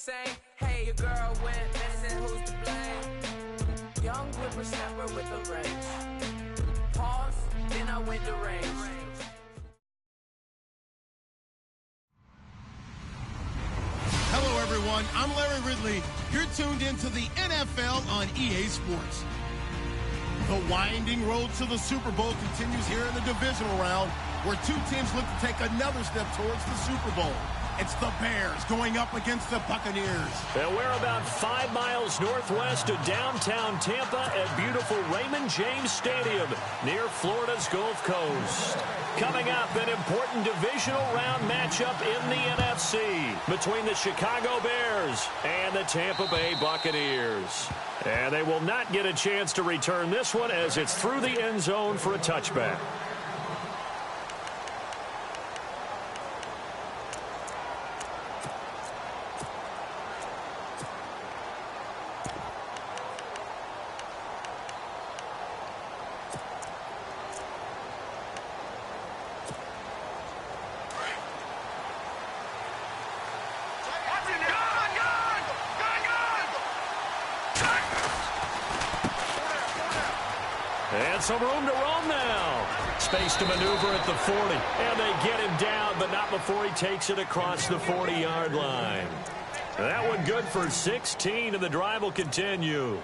saying, hey, your girl went missing, who's to blame? Young whippersnapper with a range. Pause, then I went to range. Hello, everyone. I'm Larry Ridley. You're tuned into the NFL on EA Sports. The winding road to the Super Bowl continues here in the divisional round, where two teams look to take another step towards the Super Bowl. It's the Bears going up against the Buccaneers. And we're about 5 miles northwest of downtown Tampa at beautiful Raymond James Stadium near Florida's Gulf Coast. Coming up, an important divisional round matchup in the NFC between the Chicago Bears and the Tampa Bay Buccaneers. And they will not get a chance to return this one as it's through the end zone for a touchback. And some room to roam now. Space to maneuver at the 40. And they get him down, but not before he takes it across the 40-yard line. That one good for 16, and the drive will continue.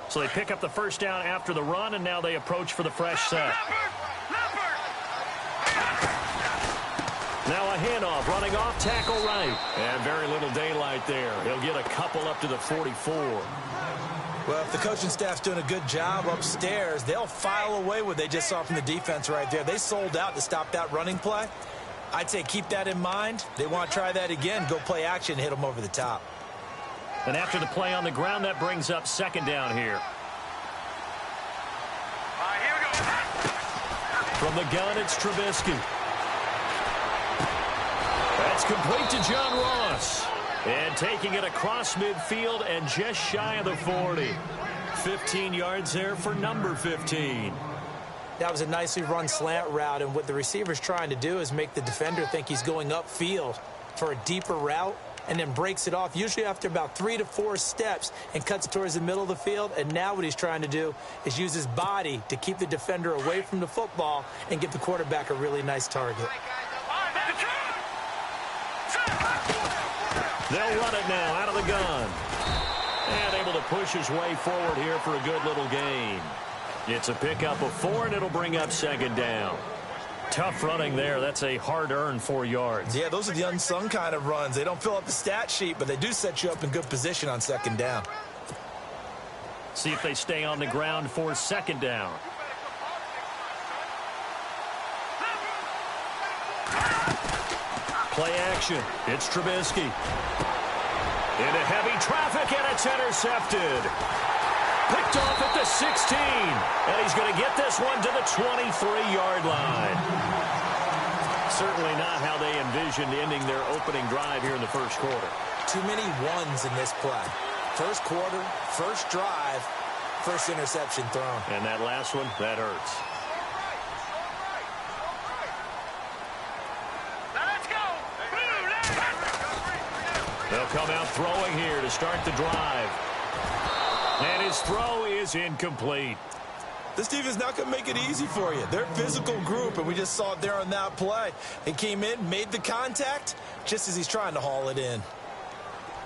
So they pick up the first down after the run, and now they approach for the fresh set. Now a handoff, running off, tackle right. And very little daylight there. He'll get a couple up to the 44. Well, if the coaching staff's doing a good job upstairs, they'll file away what they just saw from the defense right there. They sold out to stop that running play. I'd say keep that in mind. They want to try that again, go play action, hit them over the top. And after the play on the ground, that brings up second down here. Here we go. From the gun, it's Trubisky. That's complete to John Ross. And taking it across midfield and just shy of the 40. 15 yards there for number 15. That was a nicely run slant route, and what the receiver's trying to do is make the defender think he's going upfield for a deeper route, and then breaks it off, usually after about 3 to 4 steps, and cuts towards the middle of the field. And now what he's trying to do is use his body to keep the defender away from the football and give the quarterback a really nice target. They'll run it now out of the gun. And able to push his way forward here for a good little gain. It's a pickup of 4, and it'll bring up second down. Tough running there. That's a hard-earned 4 yards. Yeah, those are the unsung kind of runs. They don't fill up the stat sheet, but they do set you up in good position on second down. See if they stay on the ground for second down. Play action. It's Trubisky. Into heavy traffic, and it's intercepted. Picked off at the 16. And he's going to get this one to the 23-yard line. Certainly not how they envisioned ending their opening drive here in the first quarter. Too many ones in this play. First quarter, first drive, first interception thrown. And that last one, that hurts. They'll come out throwing here to start the drive. And his throw is incomplete. This team is not going to make it easy for you. They're a physical group, and we just saw it there on that play. He came in, made the contact, just as he's trying to haul it in.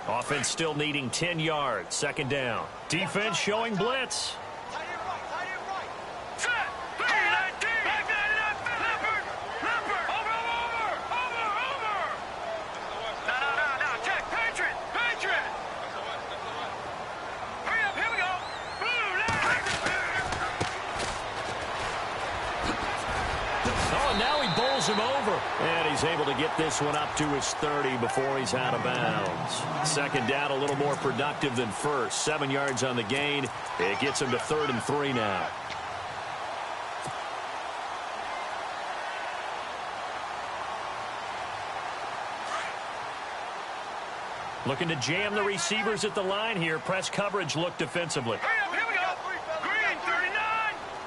Offense still needing 10 yards. Second down. Defense showing blitz. Him over, and he's able to get this one up to his 30 before he's out of bounds. Second down, a little more productive than first. 7 yards on the gain. It gets him to 3rd and 3 now. Looking to jam the receivers at the line here. Press coverage look defensively. Here we go. Green 39.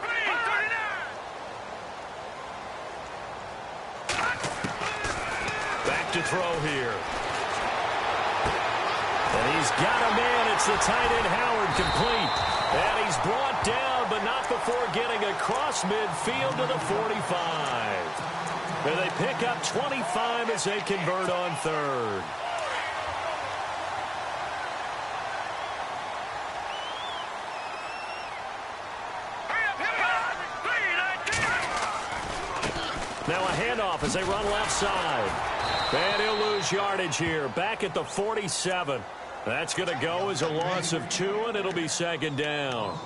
Green 39. Back to throw here. And he's got a man. It's the tight end Howard, complete. And he's brought down, but not before getting across midfield to the 45. And they pick up 25 as they convert on third. Now a handoff as they run left side. And he'll lose yardage here. Back at the 47. That's going to go as a loss of 2, and it'll be second down.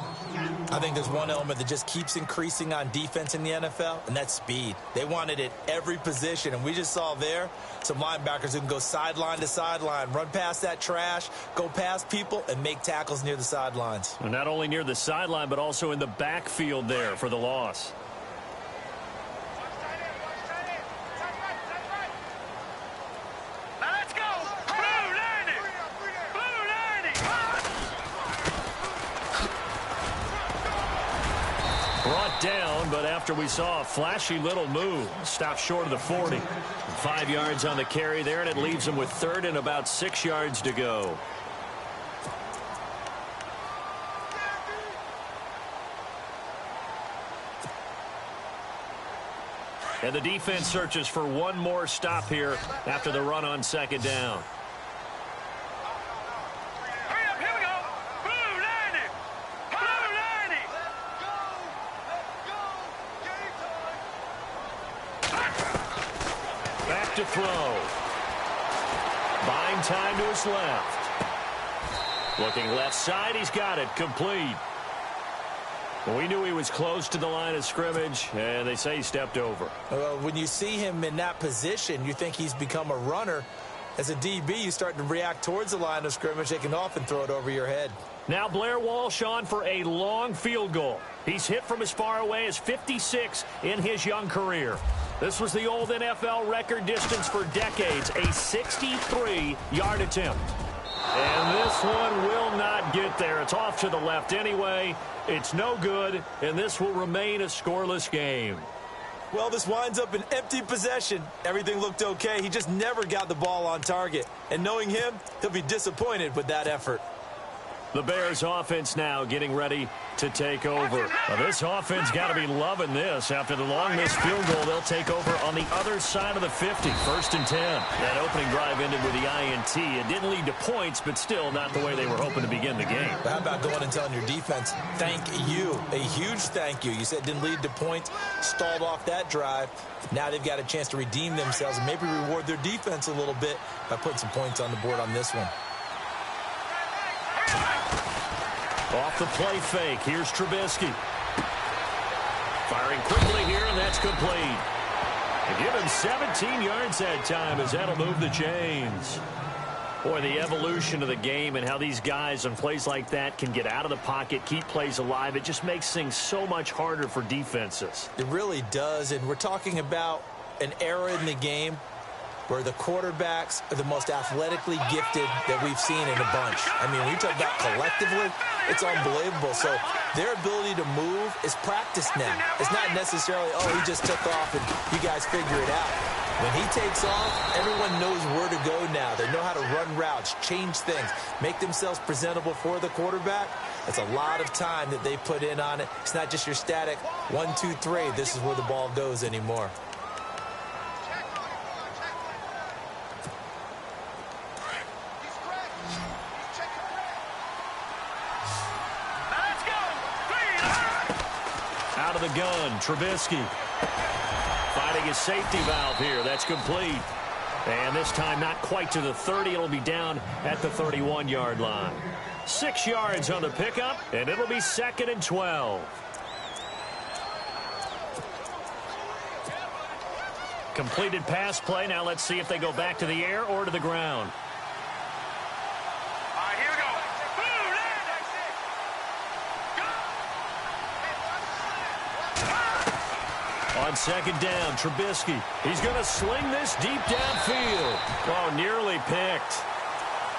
I think there's one element that just keeps increasing on defense in the NFL, and that's speed. They want it at every position, and we just saw there some linebackers who can go sideline to sideline, run past that trash, go past people, and make tackles near the sidelines. And not only near the sideline, but also in the backfield there for the loss. Down, but after we saw a flashy little move, stopped short of the 40. 5 yards on the carry there, and it leaves them with third and about 6 yards to go. And the defense searches for one more stop here after the run on second down. To throw. Buying time to his left. Looking left side, he's got it. Complete. Well, we knew he was close to the line of scrimmage, and they say he stepped over. Well, when you see him in that position, you think he's become a runner. As a DB, you start to react towards the line of scrimmage. They can often throw it over your head. Now Blair Walsh on for a long field goal. He's hit from as far away as 56 in his young career. This was the old NFL record distance for decades, a 63-yard attempt. And this one will not get there. It's off to the left anyway. It's no good, and this will remain a scoreless game. Well, this winds up an empty possession. Everything looked okay. He just never got the ball on target. And knowing him, he'll be disappointed with that effort. The Bears offense now getting ready to take over. Now, this offense got to be loving this. After the long missed field goal, they'll take over on the other side of the 50. 1st and 10. That opening drive ended with the INT. It didn't lead to points, but still not the way they were hoping to begin the game. But how about going and telling your defense, thank you, a huge thank you. You said it didn't lead to points, stalled off that drive. Now they've got a chance to redeem themselves and maybe reward their defense a little bit by putting some points on the board on this one. Off the play fake. Here's Trubisky. Firing quickly here, and that's complete. They give him 17 yards that time as that'll move the chains. Boy, the evolution of the game and how these guys on plays like that can get out of the pocket, keep plays alive, it just makes things so much harder for defenses. It really does, and we're talking about an era in the game where the quarterbacks are the most athletically gifted that we've seen in a bunch. I mean, when you talk about collectively, it's unbelievable. So their ability to move is practiced now. It's not necessarily, oh, he just took off and you guys figure it out. When he takes off, everyone knows where to go now. They know how to run routes, change things, make themselves presentable for the quarterback. It's a lot of time that they put in on it. It's not just your static 1, 2, 3. This is where the ball goes anymore. Out of the gun, Trubisky. Finding his safety valve here. That's complete. And this time not quite to the 30. It'll be down at the 31-yard line. 6 yards on the pickup, and it'll be 2nd and 12. Completed pass play. Now let's see if they go back to the air or to the ground. On 2nd down, Trubisky. He's going to sling this deep downfield. Oh, nearly picked.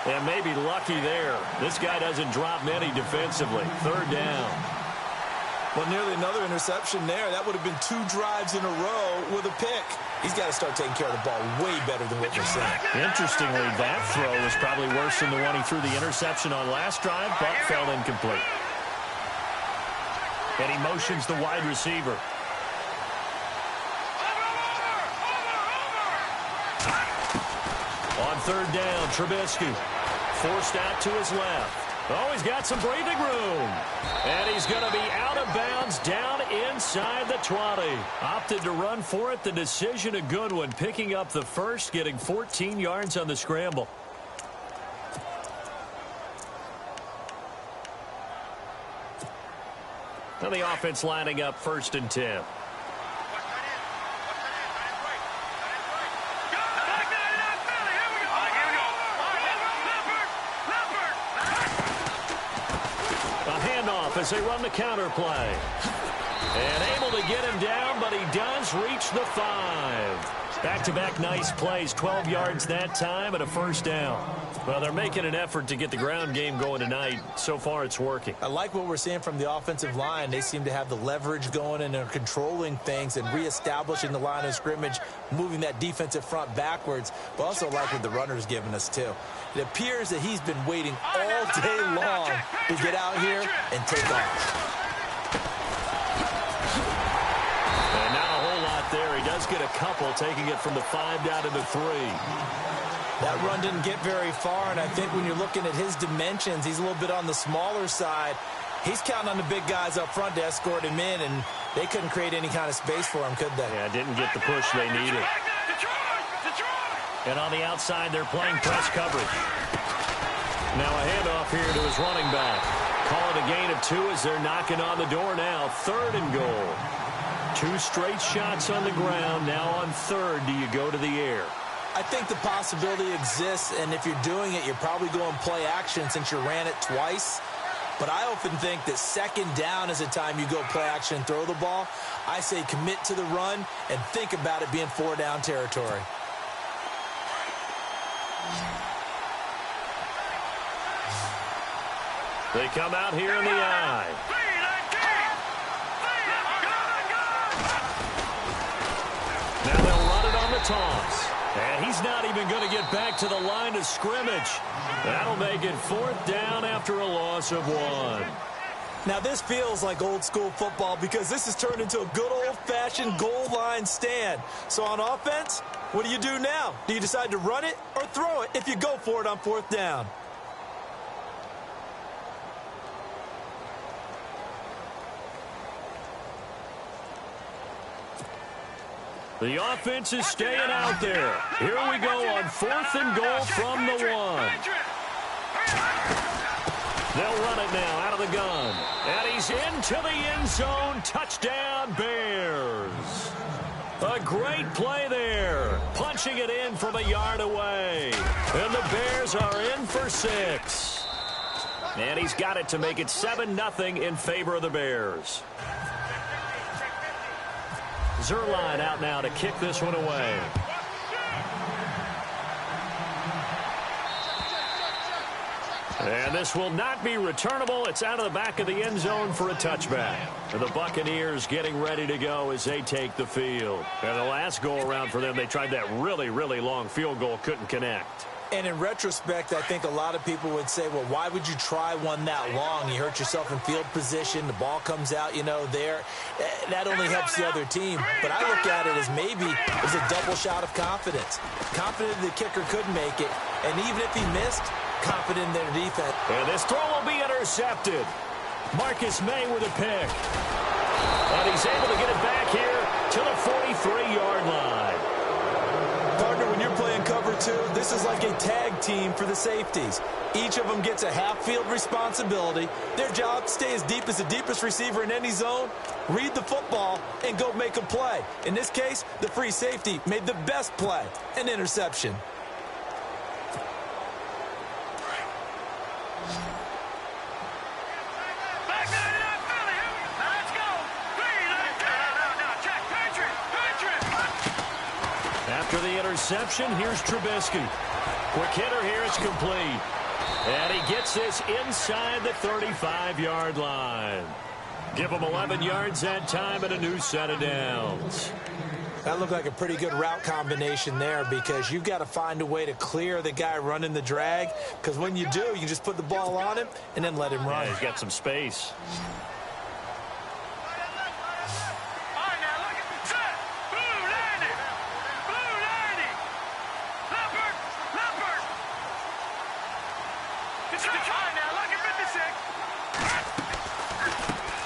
And maybe lucky there. This guy doesn't drop many defensively. Third down. Well, nearly another interception there. That would have been 2 drives in a row with a pick. He's got to start taking care of the ball way better than what we're seeing. Interestingly, that throw was probably worse than the one he threw the interception on last drive, but fell incomplete. And he motions the wide receiver. On third down, Trubisky forced out to his left. Oh, he's got some breathing room. And he's going to be out of bounds down inside the 20. Opted to run for it. The decision a good one. Picking up the first, getting 14 yards on the scramble. Now the offense lining up 1st and 10. As they run the counter play. And able to get him down, but he does reach the 5. Back-to-back nice plays, 12 yards that time and a first down. Well, they're making an effort to get the ground game going tonight. So far, it's working. I like what we're seeing from the offensive line. They seem to have the leverage going and are controlling things and reestablishing the line of scrimmage, moving that defensive front backwards, but also like what the runner's giving us, too. It appears that he's been waiting all day long to get out here and take off. And not a whole lot there. He does get a couple, taking it from the 5 down to the 3. That run didn't get very far, and I think when you're looking at his dimensions, he's a little bit on the smaller side. He's counting on the big guys up front to escort him in, and they couldn't create any kind of space for him, could they? Yeah, didn't get the push they needed. And on the outside, they're playing press coverage. Now a handoff here to his running back. Call it a gain of 2 as they're knocking on the door now. 3rd and goal. 2 straight shots on the ground. Now on 3rd, do you go to the air? I think the possibility exists, and if you're doing it, you're probably going play action since you ran it twice. But I often think that 2nd down is the time you go play action and throw the ball. I say commit to the run and think about it being 4-down territory. They come out here in the eye. Now they'll run it on the toss. And he's not even going to get back to the line of scrimmage. That'll make it 4th down after a loss of 1. Now this feels like old school football because this has turned into a good old-fashioned goal line stand. So on offense, what do you do now? Do you decide to run it or throw it if you go for it on 4th down? The offense is staying out there. Here we go on 4th and goal from the 1. They'll run it now out of the gun. And he's into the end zone. Touchdown, Bears. A great play there. Punching it in from a yard away. And the Bears are in for 6. And he's got it to make it 7-0 in favor of the Bears. Zerline out now to kick this one away. And this will not be returnable. It's out of the back of the end zone for a touchback. And the Buccaneers getting ready to go as they take the field. And the last go-around for them, they tried that really, really long field goal, couldn't connect. And in retrospect, I think a lot of people would say, well, why would you try one that long? You hurt yourself in field position. The ball comes out, you know, there. That only helps the other team. But I look at it as maybe it was a double shot of confidence. Confident the kicker could make it. And even if he missed, confident in their defense. And this throw will be intercepted. Marcus May with a pick. And he's able to get it back here to the 43-yard line. Partner, when you're playing cover 2, this is like a tag team for the safeties. Each of them gets a half-field responsibility. Their job, stay as deep as the deepest receiver in any zone, read the football, and go make a play. In this case, the free safety made the best play, an interception. interception. Here's Trubisky. Quick hitter here. It's complete. And he gets this inside the 35-yard line. Give him 11 yards that time and a new set of downs. That looked like a pretty good route combination there, because you've got to find a way to clear the guy running the drag, because when you do, you can just put the ball on him and then let him run. Yeah, he's got some space.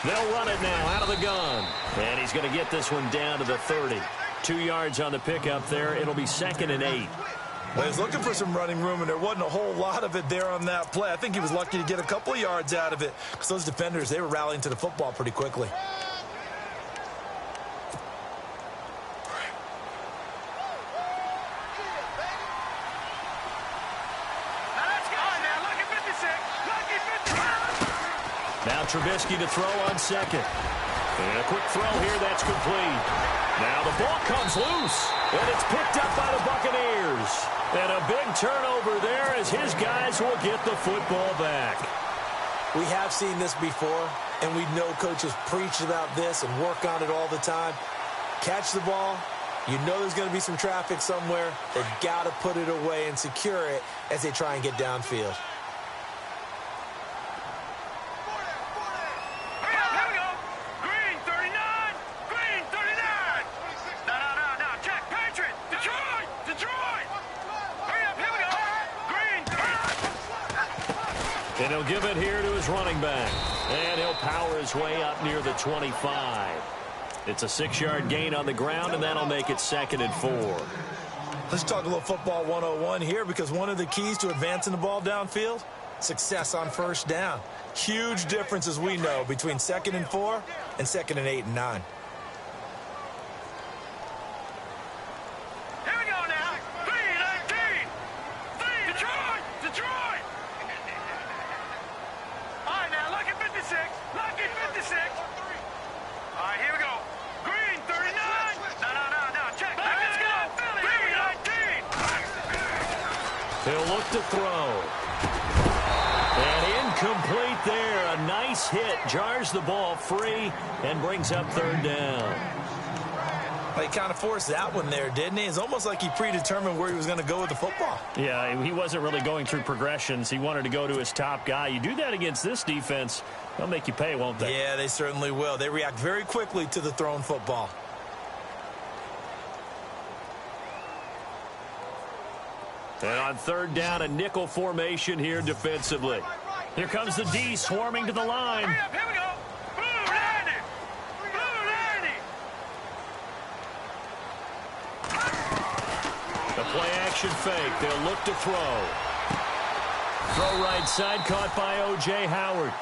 They'll run it now out of the gun. And he's going to get this one down to the 30. 2 yards on the pickup there. It'll be 2nd and 8. Well, he's looking for some running room, and there wasn't a whole lot of it there on that play. I think he was lucky to get a couple of yards out of it, because those defenders, they were rallying to the football pretty quickly. Now Trubisky to throw on 2nd. And a quick throw here, that's complete. Now the ball comes loose, and it's picked up by the Buccaneers. And a big turnover there as his guys will get the football back. We have seen this before, and we know coaches preach about this and work on it all the time. Catch the ball. You know there's going to be some traffic somewhere. They've got to put it away and secure it as they try and get downfield. And he'll give it here to his running back. And he'll power his way up near the 25. It's a 6-yard gain on the ground, and that'll make it 2nd and 4. Let's talk a little football 101 here, because one of the keys to advancing the ball downfield, success on first down. Huge difference, as we know, between 2nd and 4 and 2nd and 8 and 9. He'll look to throw. And incomplete there. A nice hit. Jars the ball free and brings up 3rd down. Well, he kind of forced that one there, didn't he? It's almost like he predetermined where he was going to go with the football. Yeah, he wasn't really going through progressions. He wanted to go to his top guy. You do that against this defense, they'll make you pay, won't they? Yeah, they certainly will. They react very quickly to the thrown football. And on 3rd down, a nickel formation here defensively. Here comes the D swarming to the line. Hurry up, here we go. Blue landing. Blue landing. The play action fake. They'll look to throw. Throw right side, caught by O.J. Howard.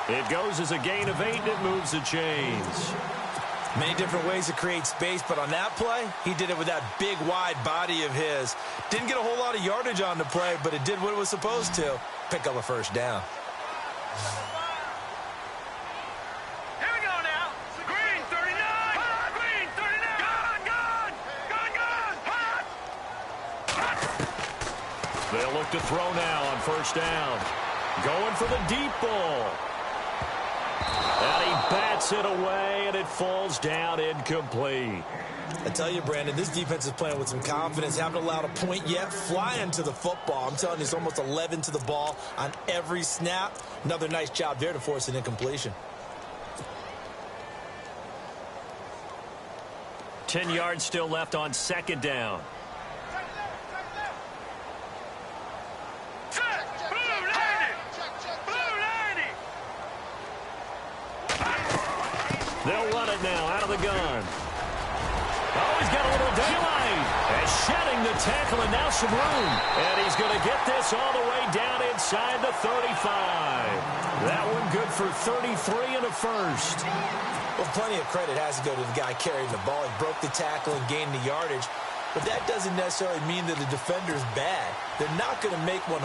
It goes as a gain of 8, and it moves the chains. Many different ways to create space, but on that play, he did it with that big, wide body of his. Didn't get a whole lot of yardage on the play, but it did what it was supposed to. Pick up a first down. Here we go now. Green 39. Hot. Green 39. Gone, gone. Gone, gone. Hot. They'll look to throw now on 1st down. Going for the deep ball. And he bats it away, and it falls down incomplete. I tell you, Brandon, this defense is playing with some confidence. Haven't allowed a point yet. Flying to the football. I'm telling you, it's almost 11 to the ball on every snap. Another nice job there to force an incompletion. 10 yards still left on 2nd down. They'll run it now out of the gun. Oh, he's got a little daylight. And shedding the tackle, and now some room. And he's going to get this all the way down inside the 35. That one good for 33 and a first. Well, plenty of credit has to go to the guy carrying the ball. He broke the tackle and gained the yardage. But that doesn't necessarily mean that the defender's bad. They're not going to make 100%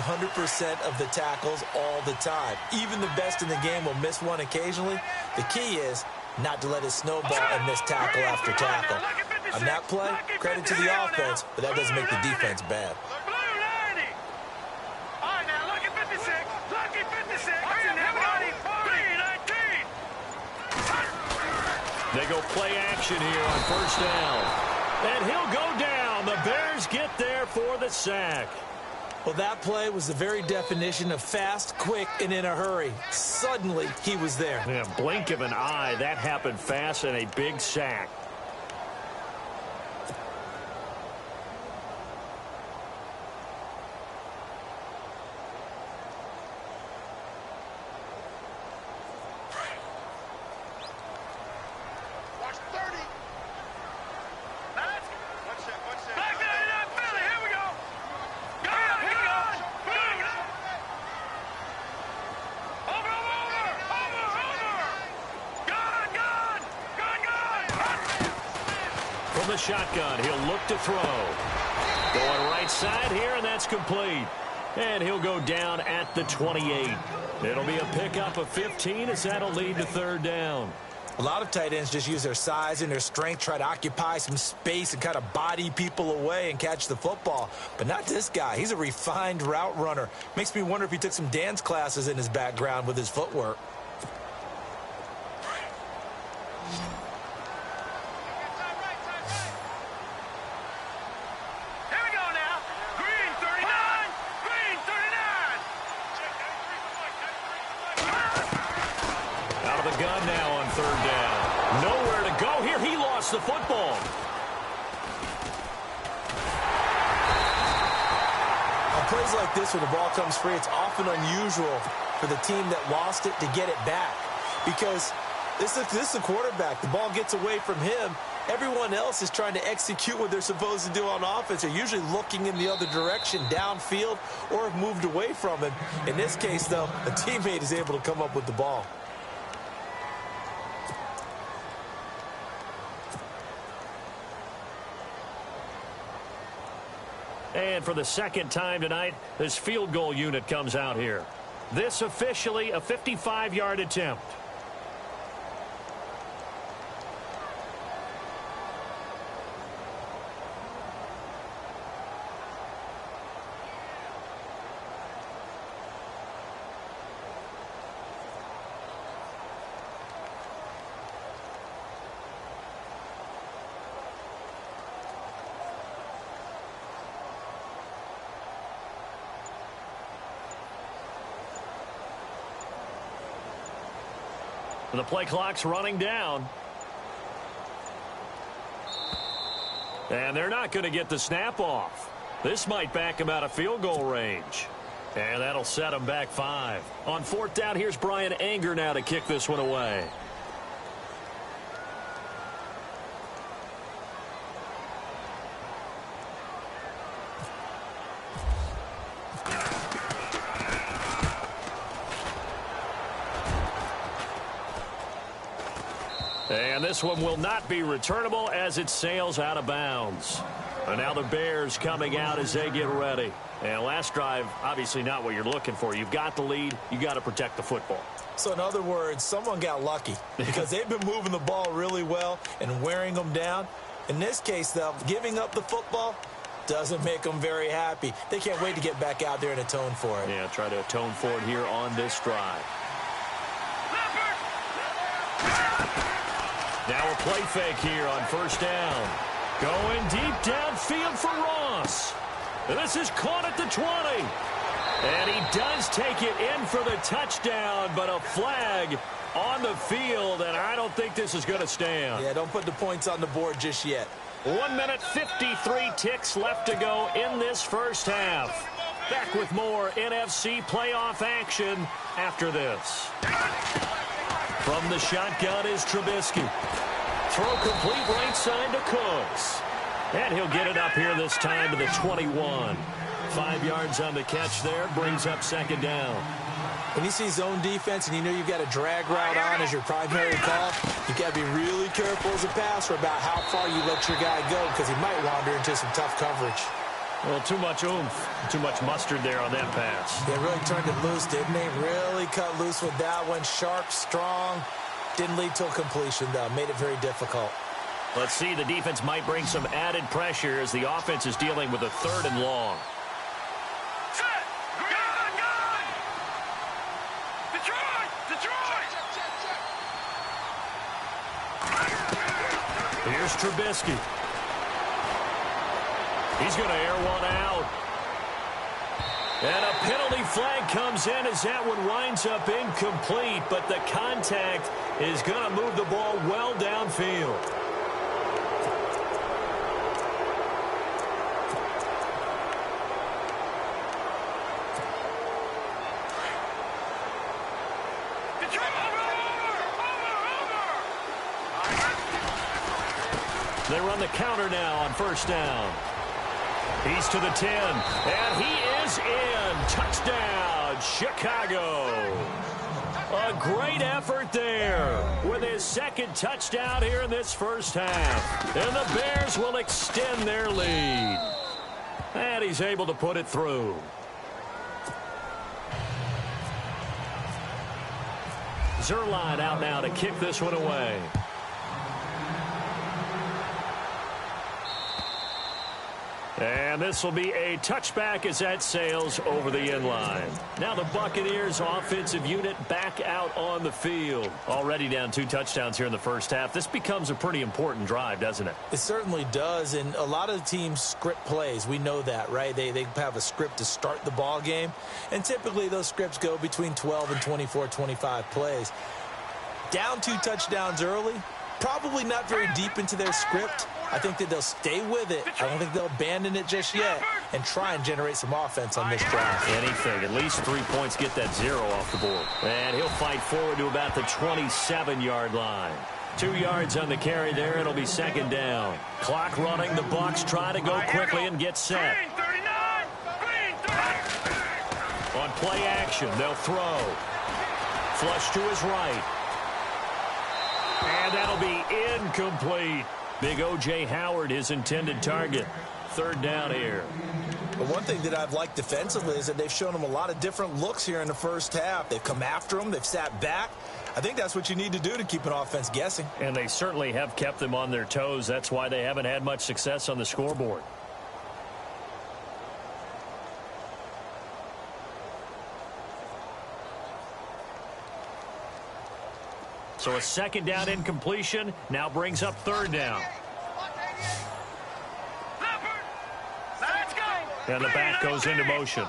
of the tackles all the time. Even the best in the game will miss one occasionally. The key is not to let it snowball and miss tackle after tackle. On that play, credit to the offense, but that doesn't make the defense bad. Blue 90. All right, now, lucky 56. Lucky 56. Green 19. They go play action here on first down. And he'll go down. The Bears get there for the sack. Well, that play was the very definition of fast, quick, and in a hurry. Suddenly, he was there. Yeah, blink of an eye. That happened fast and a big sack. From the shotgun, he'll look to throw. Going right side here, and that's complete. And he'll go down at the 28. It'll be a pickup of 15 as that'll lead to third down. A lot of tight ends just use their size and their strength, try to occupy some space and kind of body people away and catch the football. But not this guy. He's a refined route runner. Makes me wonder if he took some dance classes in his background with his footwork. Gun now on third down. Nowhere to go here. He lost the football. On plays like this, when the ball comes free, it's often unusual for the team that lost it to get it back. Because this is a quarterback. The ball gets away from him. Everyone else is trying to execute what they're supposed to do on offense. They're usually looking in the other direction, downfield, or have moved away from him. In this case, though, a teammate is able to come up with the ball. And for the second time tonight, this field goal unit comes out here. This officially a 55-yard attempt. The play clock's running down. And they're not going to get the snap off. This might back him out of field goal range. And that'll set him back 5. On fourth down, here's Brian Anger now to kick this one away. And this one will not be returnable as it sails out of bounds. And now the Bears coming out as they get ready. And last drive, obviously not what you're looking for. You've got the lead. You got to protect the football. So in other words, someone got lucky because they've been moving the ball really well and wearing them down. In this case, though, giving up the football doesn't make them very happy. They can't wait to get back out there and atone for it. Yeah, try to atone for it here on this drive. Now a play fake here on first down. Going deep downfield for Ross. And this is caught at the 20. And he does take it in for the touchdown, but a flag on the field, and I don't think this is going to stand. Yeah, don't put the points on the board just yet. 1 minute, 53 ticks left to go in this first half. Back with more NFC playoff action after this. From the shotgun is Trubisky. Throw complete right side to Cooks. And he'll get it up here this time to the 21. 5 yards on the catch there. Brings up second down. When you see zone defense and you know you've got a drag route on as your primary call, you've got to be really careful as a passer about how far you let your guy go because he might wander into some tough coverage. Well, too much oomph, too much mustard there on that pass. They really turned it loose, didn't they? Really cut loose with that one. Sharp, strong. Didn't lead to a completion, though. Made it very difficult. Let's see, the defense might bring some added pressure as the offense is dealing with a 3rd and long. Set. Gun. Detroit. Here's Trubisky. He's going to air one out. And a penalty flag comes in as that one winds up incomplete, but the contact is going to move the ball well downfield. They run the counter now on 1st down. He's to the 10, and he is in. Touchdown, Chicago. A great effort there with his 2nd touchdown here in this first half. And the Bears will extend their lead. And he's able to put it through. Zerline out now to kick this one away. And this will be a touchback as that sails over the end line. Now the Buccaneers offensive unit back out on the field. Already down 2 touchdowns here in the first half. This becomes a pretty important drive, doesn't it? It certainly does, and a lot of the teams script plays. We know that, right? They have a script to start the ball game, and typically those scripts go between 12 and 24, 25 plays. Down 2 touchdowns early, probably not very deep into their script. I think that they'll stay with it. I don't think they'll abandon it just yet and try and generate some offense on this drive. Anything. At least 3 points, get that 0 off the board. And he'll fight forward to about the 27-yard line. 2 yards on the carry there. It'll be 2nd down. Clock running. The Bucs try to go quickly and get set. On play action, they'll throw. Flush to his right. And that'll be incomplete. Big O.J. Howard, his intended target. 3rd down here. But one thing that I've liked defensively is that they've shown him a lot of different looks here in the first half. They've come after him. They've sat back. I think that's what you need to do to keep an offense guessing. And they certainly have kept them on their toes. That's why they haven't had much success on the scoreboard. So a 2nd down incompletion now brings up 3rd down. And the back goes into motion.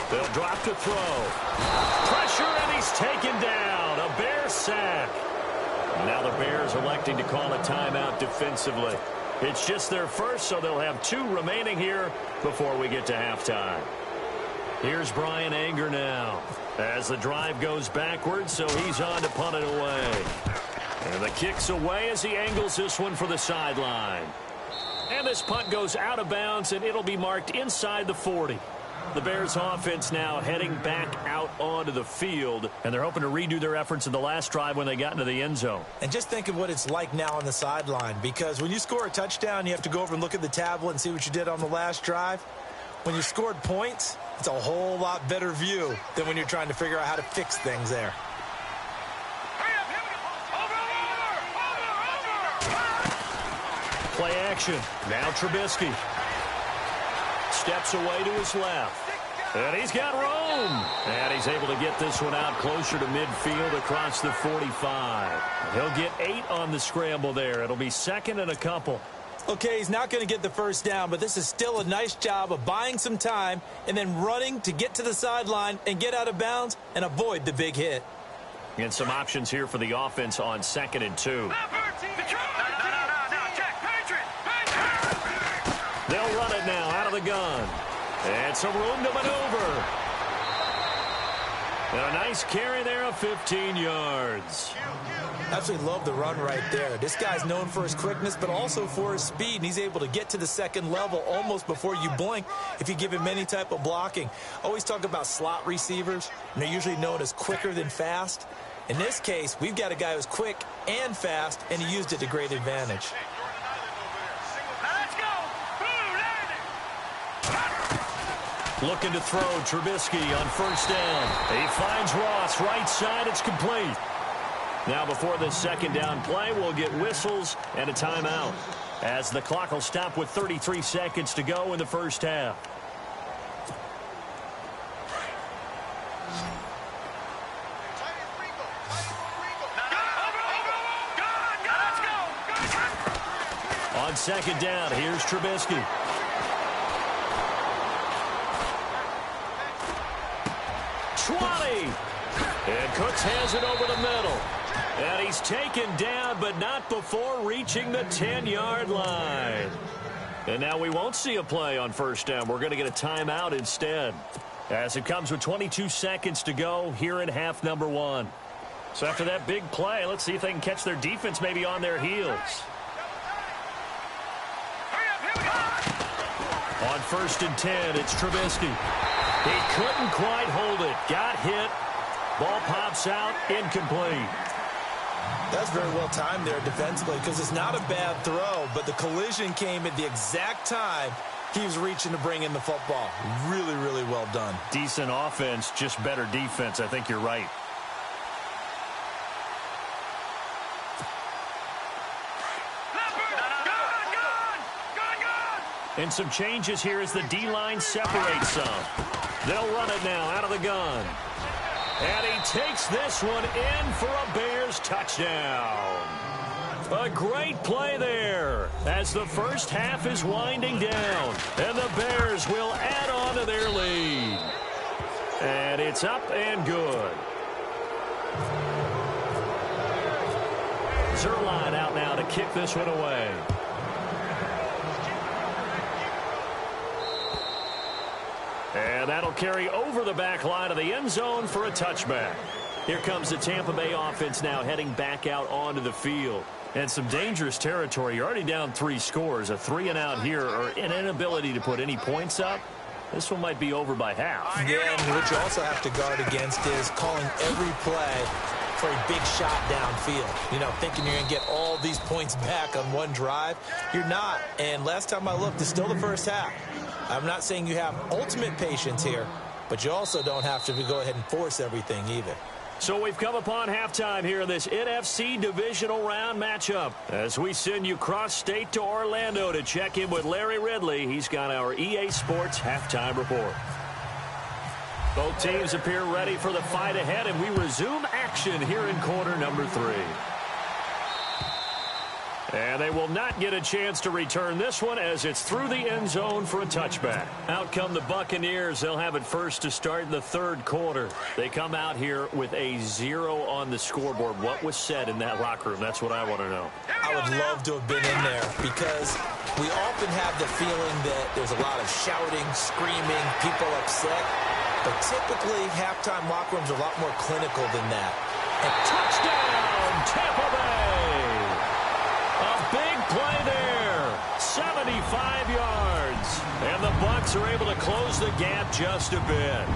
They'll drop to throw. Pressure, and he's taken down. A Bear sack. Now the Bears electing to call a timeout defensively. It's just their first, so they'll have 2 remaining here before we get to halftime. Here's Brian Anger now as the drive goes backwards, so he's on to punt it away. And the kick's away as he angles this one for the sideline. And this punt goes out of bounds, and it'll be marked inside the 40. The Bears offense now heading back out onto the field, and they're hoping to redo their efforts in the last drive when they got into the end zone. And just think of what it's like now on the sideline, because when you score a touchdown, you have to go over and look at the tablet and see what you did on the last drive. When you scored points, it's a whole lot better view than when you're trying to figure out how to fix things there. Play action. Now Trubisky. Steps away to his left. And he's got room. And he's able to get this one out closer to midfield across the 45. He'll get 8 on the scramble there. It'll be 2nd and a couple. Okay, he's not going to get the first down, but this is still a nice job of buying some time and then running to get to the sideline and get out of bounds and avoid the big hit. And some options here for the offense on 2nd and 2. They'll run it now out of the gun. And some room to maneuver. And a nice carry there of 15 yards. Absolutely love the run right there. This guy's known for his quickness, but also for his speed. And he's able to get to the 2nd level almost before you blink if you give him any type of blocking. Always talk about slot receivers, and they're usually known as quicker than fast. In this case, we've got a guy who's quick and fast, and he used it to great advantage. Looking to throw Trubisky on first down. He finds Ross right side. It's complete. Now before this second down play, we'll get whistles and a timeout, as the clock will stop with 33 seconds to go in the first half. On second down, here's Trubisky. And Cooks has it over the middle. And he's taken down, but not before reaching the 10-yard line. And now we won't see a play on first down. We're going to get a timeout instead, as it comes with 22 seconds to go here in half number 1. So after that big play, let's see if they can catch their defense maybe on their heels. On first and 10, it's Trubisky. He couldn't quite hold it. Got hit. Ball pops out. Incomplete. That's very well timed there defensively, because it's not a bad throw, but the collision came at the exact time he was reaching to bring in the football. Really, really well done. Decent offense, just better defense. I think you're right. And some changes here as the D-line separates some. They'll run it now out of the gun. And he takes this one in for a Bears touchdown. A great play there as the first half is winding down. And the Bears will add on to their lead. And it's up and good. Zerline out now to kick this one away. And that'll carry over the back line of the end zone for a touchback. Here comes the Tampa Bay offense now heading back out onto the field. And some dangerous territory. You're already down 3 scores. A 3-and-out here, or an inability to put any points up. This one might be over by half. Yeah, and what you also have to guard against is calling every play for a big shot downfield. You know, thinking you're going to get all these points back on one drive. You're not. And last time I looked, it's still the first half. I'm not saying you have ultimate patience here, but you also don't have to go ahead and force everything either. So we've come upon halftime here in this NFC divisional round matchup, as we send you cross-state to Orlando to check in with Larry Ridley. He's got our EA Sports halftime report. Both teams appear ready for the fight ahead, and we resume action here in quarter number 3. And they will not get a chance to return this one, as it's through the end zone for a touchback. Out come the Buccaneers. They'll have it first to start in the third quarter. They come out here with a 0 on the scoreboard. What was said in that locker room? That's what I want to know. I would love to have been in there, because we often have the feeling that there's a lot of shouting, screaming, people upset. But typically, halftime locker rooms are a lot more clinical than that. And touchdown, Tampa Bay! A big play there, 75 yards. And the Bucs are able to close the gap just a bit.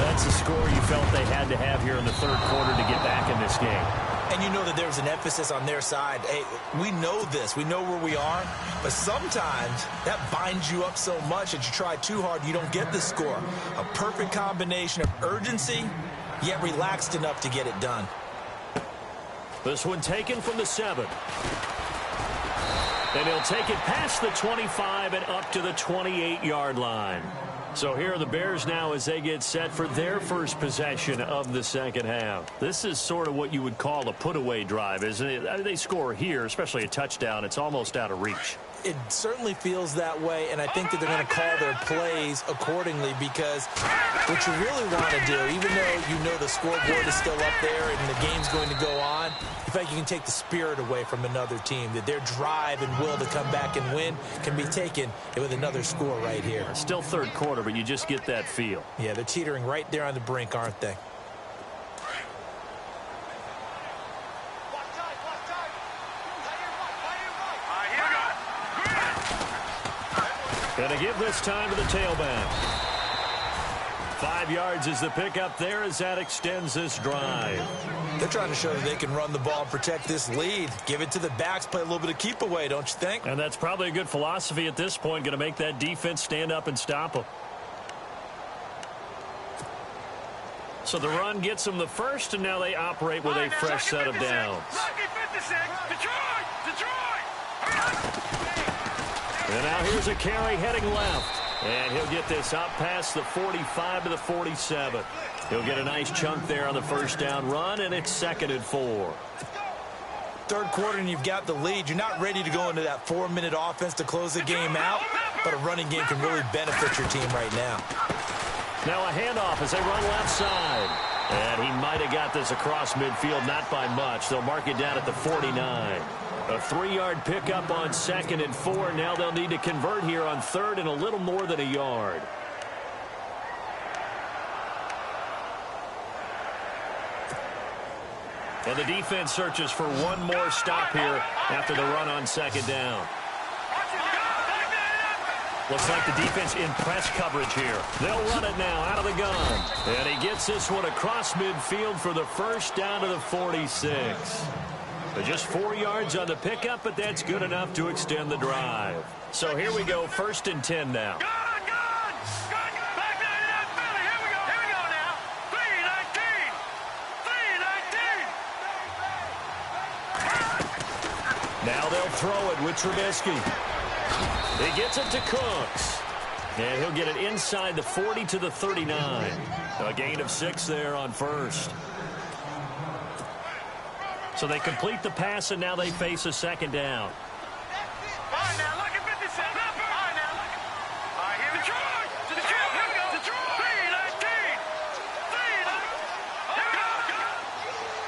That's the score you felt they had to have here in the third quarter to get back in this game. And you know that there's an emphasis on their side. Hey, we know this. We know where we are. But sometimes that binds you up so much that you try too hard, you don't get the score. A perfect combination of urgency, yet relaxed enough to get it done. This one taken from the 7. And he'll take it past the 25 and up to the 28-yard line. So here are the Bears now as they get set for their first possession of the second half. This is sort of what you would call a put-away drive, isn't it? They score here, especially a touchdown. It's almost out of reach. It certainly feels that way, and I think that they're going to call their plays accordingly, because what you really want to do, even though you know the scoreboard is still up there and the game's going to go on, in fact, you can take the spirit away from another team, that their drive and will to come back and win can be taken with another score right here. Still third quarter, but you just get that feel. Yeah, they're teetering right there on the brink, aren't they? Going to give this time to the tailback. 5 yards is the pickup there as that extends this drive. They're trying to show that they can run the ball and protect this lead. Give it to the backs, play a little bit of keep away, don't you think? And that's probably a good philosophy at this point, going to make that defense stand up and stop them. So the run gets them the first, and now they operate with a fresh set of downs. And now here's a carry heading left. And he'll get this up past the 45 to the 47. He'll get a nice chunk there on the first down run, and it's 2nd and 4. Third quarter and you've got the lead. You're not ready to go into that 4-minute offense to close the game out, but a running game can really benefit your team right now. Now a handoff as they run left side. And he might have got this across midfield, not by much. They'll mark it down at the 49. A 3-yard pickup on 2nd and 4. Now they'll need to convert here on 3rd and a little more than a yard. And the defense searches for one more stop here after the run on 2nd down. Looks like the defense in press coverage here. They'll run it now out of the gun. And he gets this one across midfield for the first down to the 46. Just 4 yards on the pickup, but that's good enough to extend the drive. So here we go, 1st and 10 now. Now they'll throw it with Trubisky. He gets it to Cooks. And he'll get it inside the 40 to the 39. A gain of 6 there on 1st. So they complete the pass, and now they face a 2nd down.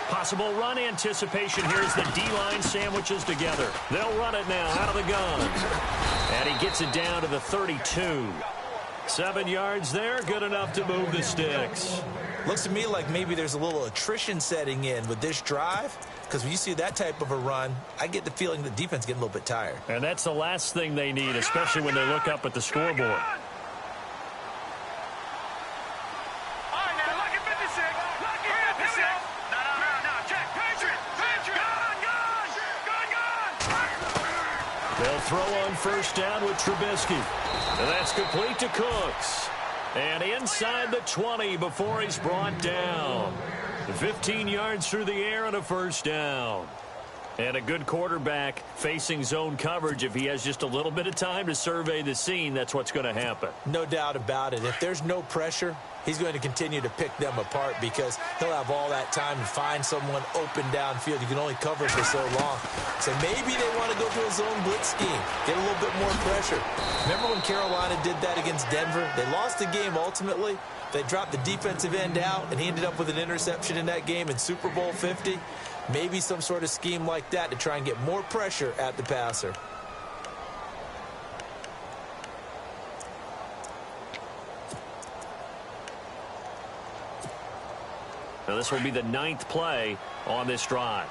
Possible run anticipation here as the D-line sandwiches together. They'll run it now out of the gun. And he gets it down to the 32. 7 yards there, good enough to move the sticks. Looks to me like maybe there's a little attrition setting in with this drive, because when you see that type of a run, I get the feeling the defense getting a little bit tired. And that's the last thing they need, especially when they look up at the scoreboard. They'll throw on 1st down with Trubisky. And that's complete to Cooks. And inside the 20 before he's brought down. 15 yards through the air and a 1st down. And a good quarterback facing zone coverage. If he has just a little bit of time to survey the scene, that's what's going to happen. No doubt about it. If there's no pressure, he's going to continue to pick them apart because he'll have all that time to find someone open downfield. You can only cover for so long. So maybe they want to go to a zone blitz scheme, get a little bit more pressure. Remember when Carolina did that against Denver? They lost the game ultimately. They dropped the defensive end out, and he ended up with an interception in that game in Super Bowl 50. Maybe some sort of scheme like that to try and get more pressure at the passer. Now this will be the 9th play on this drive.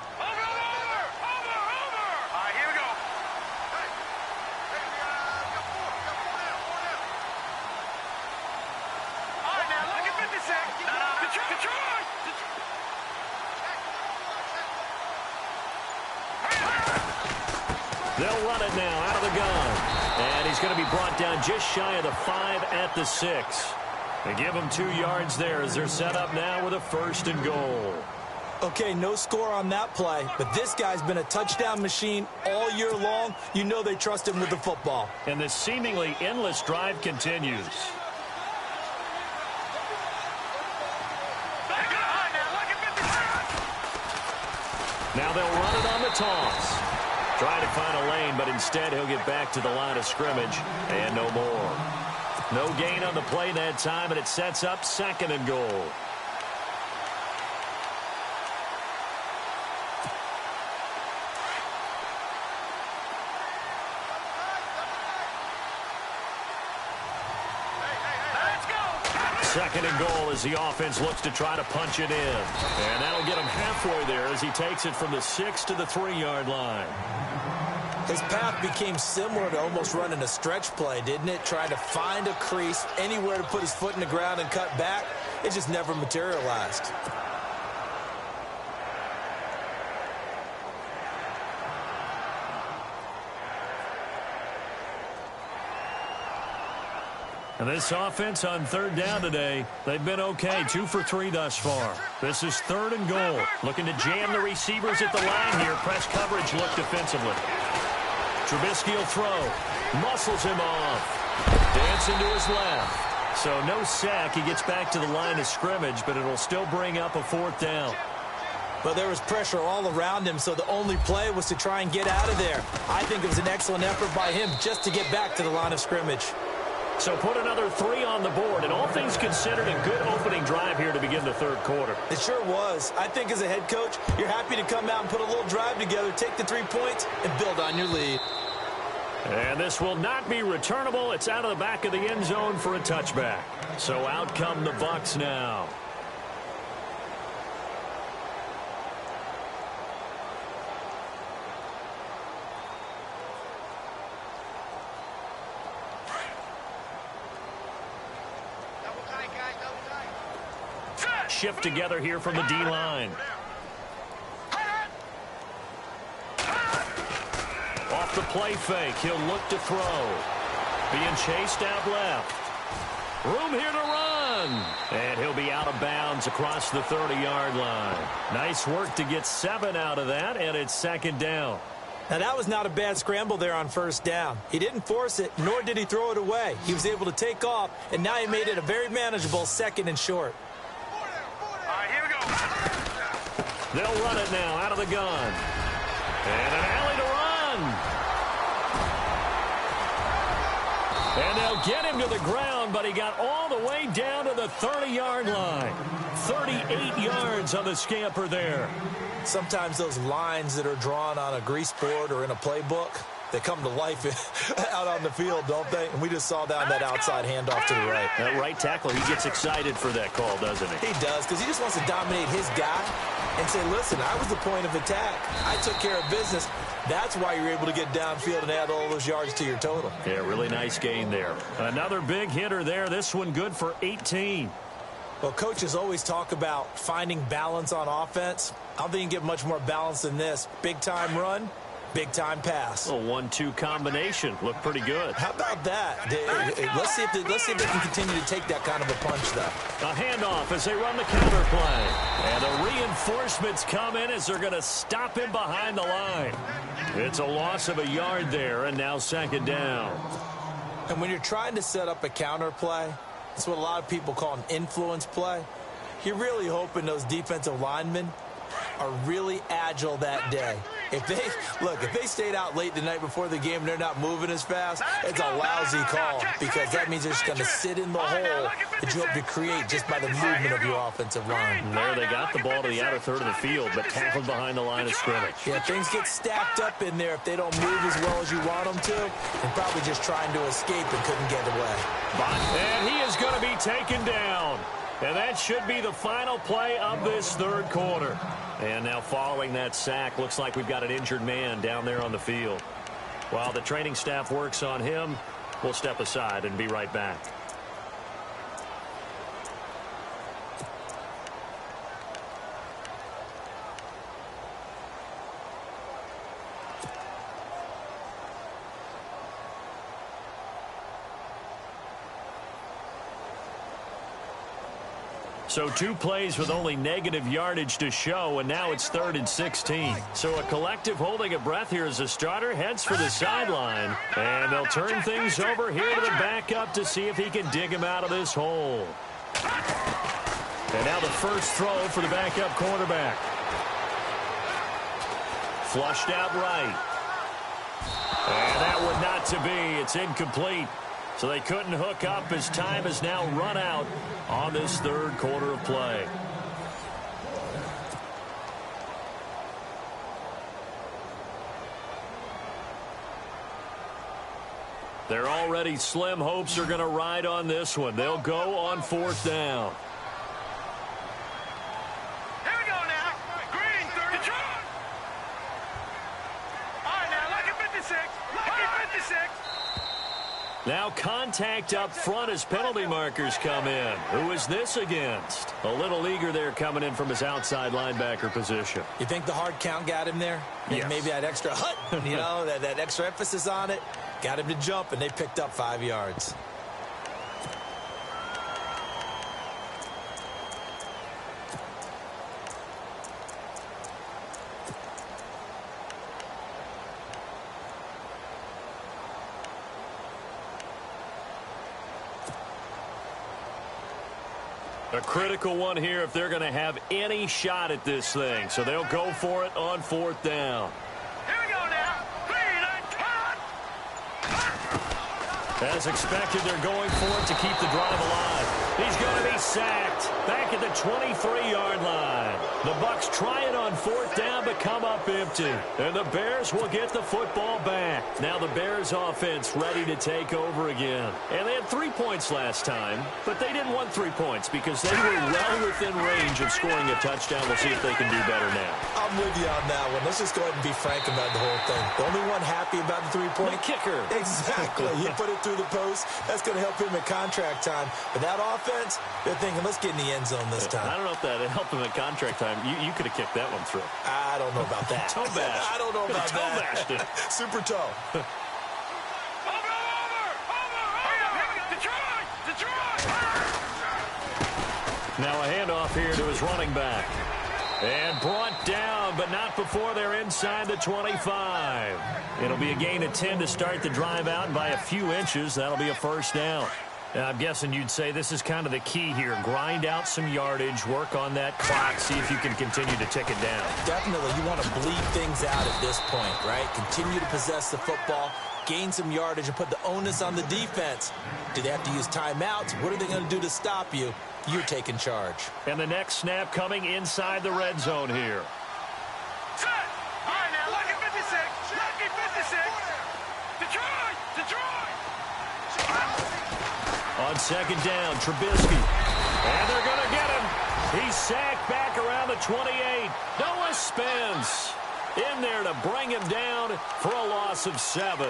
They'll run it now out of the gun. And he's going to be brought down just shy of the 5 at the 6. They give him 2 yards there as they're set up now with a 1st and goal. Okay, no score on that play, but this guy's been a touchdown machine all year long. You know they trust him with the football. And this seemingly endless drive continues. Now they'll run it on the toss. Trying to find a lane, but instead he'll get back to the line of scrimmage and no more. No gain on the play that time, and it sets up 2nd and goal. Second and goal as the offense looks to try to punch it in. And that'll get him halfway there as he takes it from the 6 to the 3-yard line. His path became similar to almost running a stretch play, didn't it? Trying to find a crease, anywhere to put his foot in the ground and cut back. It just never materialized. And this offense on third down today, they've been okay. 2 for 3 thus far. This is 3rd and goal. Looking to jam the receivers at the line here. Press coverage look defensively. Trubisky will throw. Muscles him off. Dancing to his left. So no sack. He gets back to the line of scrimmage, but it'll still bring up a 4th down. But there was pressure all around him, so the only play was to try and get out of there. I think it was an excellent effort by him just to get back to the line of scrimmage. So put another 3 on the board, and all things considered, a good opening drive here to begin the 3rd quarter. It sure was. I think as a head coach, you're happy to come out and put a little drive together, take the 3 points, and build on your lead. And this will not be returnable. It's out of the back of the end zone for a touchback. So out come the Bucs now. Shift together here from the D-line. Off the play fake, he'll look to throw. Being chased out left. Room here to run. And he'll be out of bounds across the 30-yard line. Nice work to get 7 out of that, and it's 2nd down. Now, that was not a bad scramble there on 1st down. He didn't force it, nor did he throw it away. He was able to take off, and now he made it a very manageable 2nd and short. They'll run it now out of the gun. And an alley to run. And they'll get him to the ground, but he got all the way down to the 30-yard line. 38 yards on the scamper there. Sometimes those lines that are drawn on a grease board or in a playbook, they come to life out on the field, don't they? And we just saw down that outside handoff to the right. That right tackle, he gets excited for that call, doesn't he? He does, because he just wants to dominate his guy and say, listen, I was the point of attack. I took care of business. That's why you're able to get downfield and add all those yards to your total. Yeah, really nice gain there. Another big hitter there. This one good for 18. Well, coaches always talk about finding balance on offense. I don't think you can get much more balance than this. Big-time run, big-time pass. A 1-2 combination. Looked pretty good. How about that? Let's see if they can continue to take that kind of a punch, though. A handoff as they run the counter play. And the reinforcements come in as they're going to stop him behind the line. It's a loss of a yard there, and now 2nd down. And when you're trying to set up a counter play, it's what a lot of people call an influence play. You're really hoping those defensive linemen are really agile that day. If they stayed out late the night before the game and they're not moving as fast, it's a lousy call because that means they're just going to sit in the hole that you hope to create just by the movement of your offensive line. And there they got the ball to the outer third of the field, but tackled behind the line of scrimmage. Yeah, things get stacked up in there if they don't move as well as you want them to, and probably just trying to escape and couldn't get away. And he is going to be taken down. And that should be the final play of this 3rd quarter. And now following that sack, looks like we've got an injured man down there on the field. While the training staff works on him, we'll step aside and be right back. So 2 plays with only negative yardage to show, and now it's 3rd and 16. So a collective holding a breath here as the starter heads for the sideline. And they'll turn things over here to the backup to see if he can dig him out of this hole. And now the first throw for the backup quarterback. Flushed out right. And that one not to be. It's incomplete. So they couldn't hook up as time has now run out on this 3rd quarter of play. They're already slim hopes are going to ride on this one. They'll go on 4th down. Here we go now. Green, 32. All right, now, lucky 56. Lucky 56. Now contact up front as penalty markers come in. Who is this against? A little eager there coming in from his outside linebacker position. You think the hard count got him there? Yes. Maybe that extra hut, that extra emphasis on it, got him to jump, and they picked up 5 yards. A critical one here if they're going to have any shot at this thing. So they'll go for it on 4th down. Here we go now. Clean and cut. As expected, they're going for it to keep the drive alive. He's going to be sacked back at the 23-yard line. The Bucs try it on 4th down, but come up empty. And the Bears will get the football back. Now the Bears offense ready to take over again. And they had 3 points last time, but they didn't want 3 points because they were well within range of scoring a touchdown. We'll see if they can do better now. I'm with you on that one. Let's just go ahead and be frank about the whole thing. The only one happy about the 3-point? The kicker. Exactly. He put it through the post. That's going to help him at contract time. But that offense, they're thinking, let's get in the end zone this time. I don't know if that helped him at contract time. You could have kicked that one through. I don't know about that. Toe bash. I don't know about toe that. bashed it. Super toe. Over. Detroit. Now a handoff here to his running back. And brought down, but not before they're inside the 25. It'll be a gain of 10 to start the drive out, and by a few inches, that'll be a 1st down. Now, I'm guessing you'd say this is kind of the key here. Grind out some yardage, work on that clock, see if you can continue to tick it down. Definitely, you want to bleed things out at this point, right? Continue to possess the football, gain some yardage, and put the onus on the defense. Do they have to use timeouts? What are they going to do to stop you? You're taking charge. And the next snap coming inside the red zone here. Set. All right, now, lucky 56. Lucky 56. Detroit. On 2nd down, Trubisky. And they're going to get him. He's sacked back around the 28. Noah Spence in there to bring him down for a loss of 7.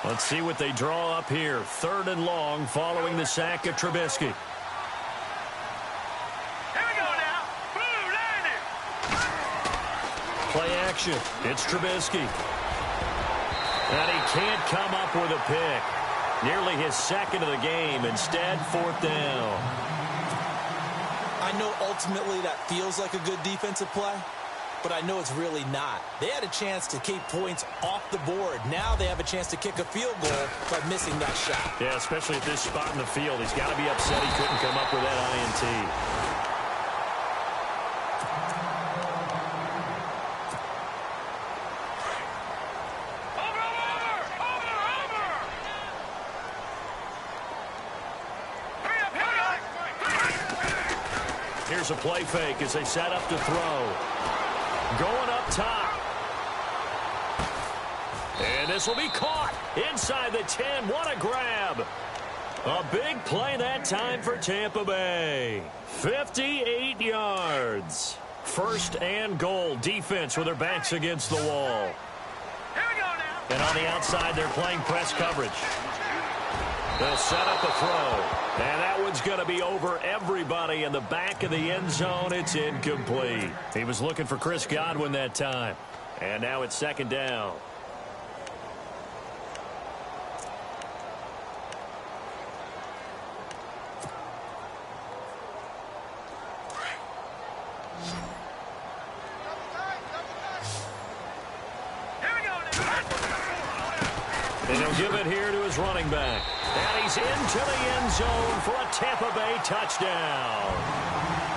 Let's see what they draw up here. 3rd and long following the sack of Trubisky. Here we go now. Blue landing. Play action. It's Trubisky. And he can't come up with a pick. Nearly his 2nd of the game. Instead, 4th down. I know ultimately that feels like a good defensive play, but I know it's really not. They had a chance to keep points off the board. Now they have a chance to kick a field goal by missing that shot. Yeah, especially at this spot in the field. He's got to be upset he couldn't come up with that INT. Here's a play fake as they set up to throw. Going up top. And this will be caught inside the 10. What a grab. A big play that time for Tampa Bay. 58 yards. 1st and goal. Defense with their backs against the wall. Here we go now. And on the outside, they're playing press coverage. They'll set up a throw. And that one's going to be over everybody in the back of the end zone. It's incomplete. He was looking for Chris Godwin that time. And now it's 2nd down. And he'll give it here to his running back. And he's into the end zone for a Tampa Bay touchdown.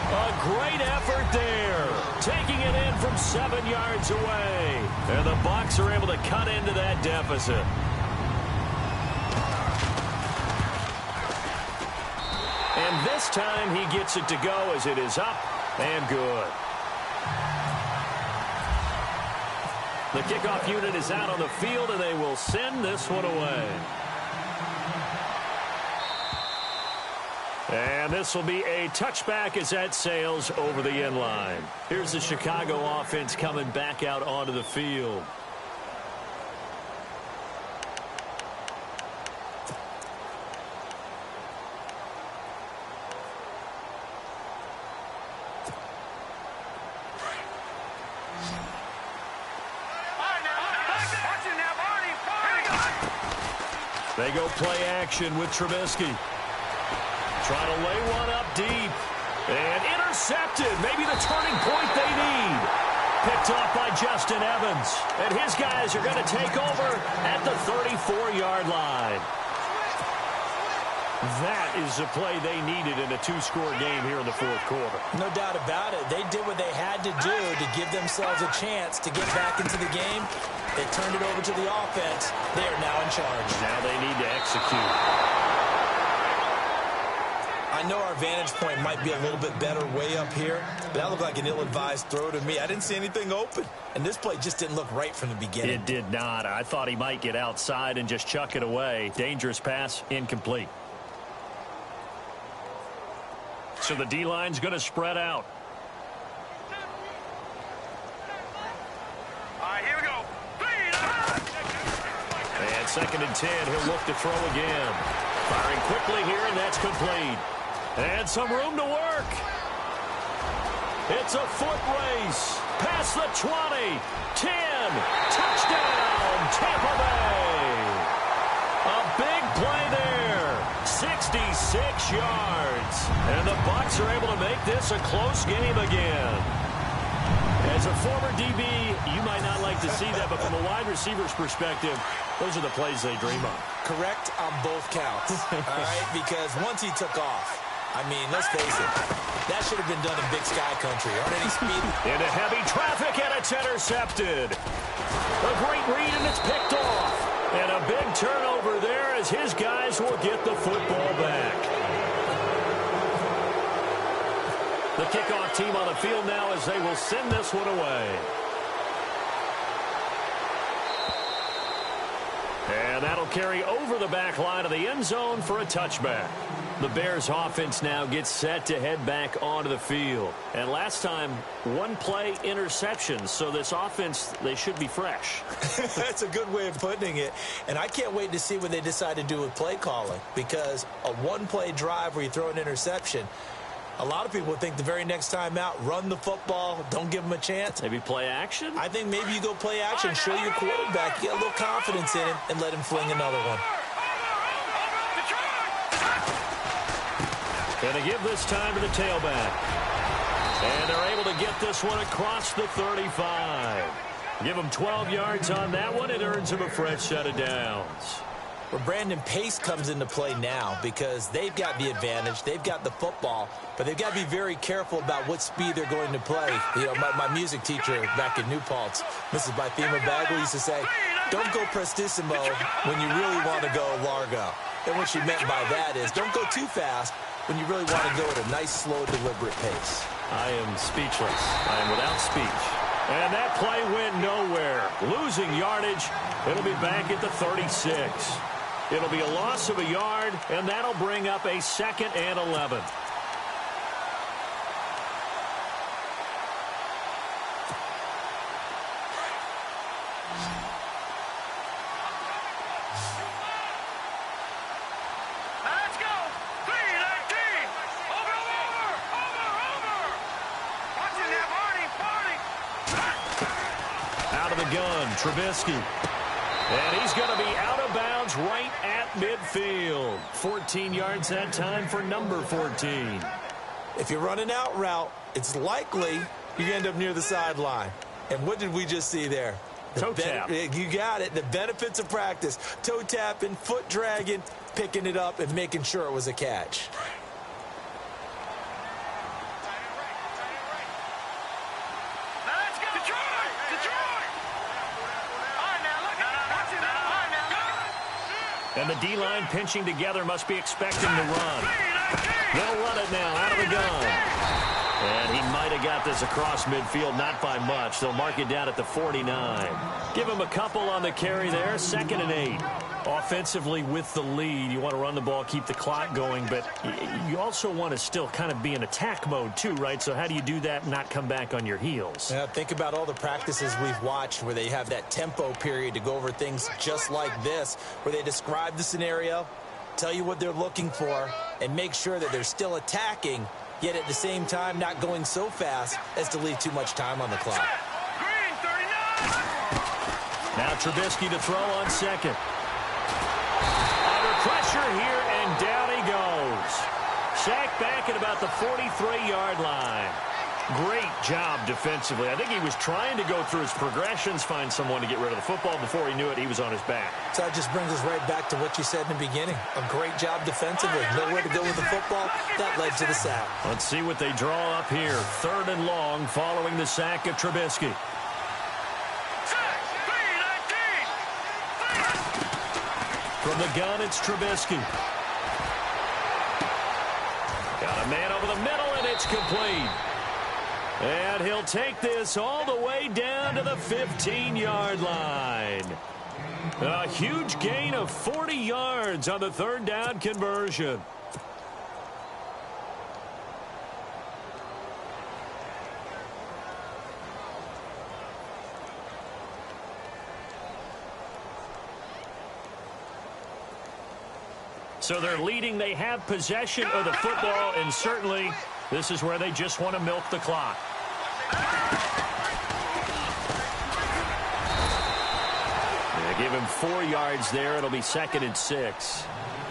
A great effort there. Taking it in from 7 yards away. And the Bucs are able to cut into that deficit. And this time he gets it to go as it is up and good. The kickoff unit is out on the field, and they will send this one away. And this will be a touchback as that sails over the end line. Here's the Chicago offense coming back out onto the field. They go play action with Trubisky. Trying to lay one up deep. And intercepted. Maybe the turning point they need. Picked off by Justin Evans. And his guys are going to take over at the 34-yard line. That is the play they needed in a two-score game here in the fourth quarter. No doubt about it. They did what they had to do to give themselves a chance to get back into the game. They turned it over to the offense. They are now in charge. Now they need to execute. I know our vantage point might be a little bit better way up here, but that looked like an ill-advised throw to me. I didn't see anything open, and this play just didn't look right from the beginning. It did not. I thought he might get outside and just chuck it away. Dangerous pass, incomplete. So the D-line's going to spread out. All right, here we go. And 2nd and 10, he'll look to throw again. Firing quickly here, and that's complete. And some room to work. It's a foot race. Past the 20, 10, touchdown, Tampa Bay. A big play there, 66 yards. And the Bucs are able to make this a close game again. As a former DB, you might not like to see that, but from a wide receiver's perspective, those are the plays they dream of. Correct on both counts, all right? Because once he took off, I mean, let's face it, that should have been done in Big Sky Country. Aren't any speed? Into heavy traffic, and it's intercepted. A great read, and it's picked off. And a big turnover there as his guys will get the football back. The kickoff team on the field now as they will send this one away. And that'll carry over the back line of the end zone for a touchback. The Bears offense now gets set to head back onto the field. And last time, one play interception. So this offense, they should be fresh. That's a good way of putting it. And I can't wait to see what they decide to do with play calling. Because a one-play drive where you throw an interception, a lot of people think the very next time out, run the football, don't give them a chance. Maybe play action? I think maybe you go play action, show your quarterback, get a little confidence in him, and let him fling another one. And to give this time to the tailback. And they're able to get this one across the 35. Give him 12 yards on that one. It earns him a fresh set of downs. Well, Brandon, pace comes into play now because they've got the advantage. They've got the football, but they've got to be very careful about what speed they're going to play. You know, my music teacher back in New Paltz, Mrs. Bythema Bagley, used to say, don't go prestissimo when you really want to go largo. And what she meant by that is don't go too fast when you really want to go at a nice, slow, deliberate pace. I am speechless. I am without speech. And that play went nowhere. Losing yardage. It'll be back at the 36. It'll be a loss of a yard, and that'll bring up a 2nd and 11. Let's go. 3-19. Over. Watching that party. Out of the gun, Trubisky. And he's going to be out of bounds right at midfield. 14 yards that time for number 14. If you're running out route, it's likely you end up near the sideline. And what did we just see there? Toe tap. You got it. The benefits of practice. Toe tapping, foot dragging, picking it up, and making sure it was a catch. Let's go. Detroit. All right, now, look. Watch it now. All right, now. And the D-line pinching together must be expecting to run. They'll run it now out of the gun. And he might have got this across midfield, not by much. They'll mark it down at the 49. Give him a couple on the carry there, 2nd and 8. Offensively with the lead, you want to run the ball, keep the clock going, but you also want to still kind of be in attack mode too, right? So how do you do that and not come back on your heels? Yeah, think about all the practices we've watched where they have that tempo period to go over things just like this, where they describe the scenario, tell you what they're looking for, and make sure that they're still attacking, yet at the same time not going so fast as to leave too much time on the clock. Green, 39. Now Trubisky to throw on 2nd. Under pressure here, and down he goes. Sacked back at about the 43-yard line. Great job defensively. I think he was trying to go through his progressions, find someone to get rid of the football. Before he knew it, he was on his back. So that just brings us right back to what you said in the beginning. A great job defensively. Nowhere to go with the football. That led to the sack. Let's see what they draw up here. 3rd and long following the sack of Trubisky. From the gun, it's Trubisky. Got a man over the middle, and it's complete. And he'll take this all the way down to the 15-yard line. A huge gain of 40 yards on the 3rd down conversion. So they're leading. They have possession of the football, and certainly this is where they just want to milk the clock. They give him 4 yards there. It'll be 2nd and 6.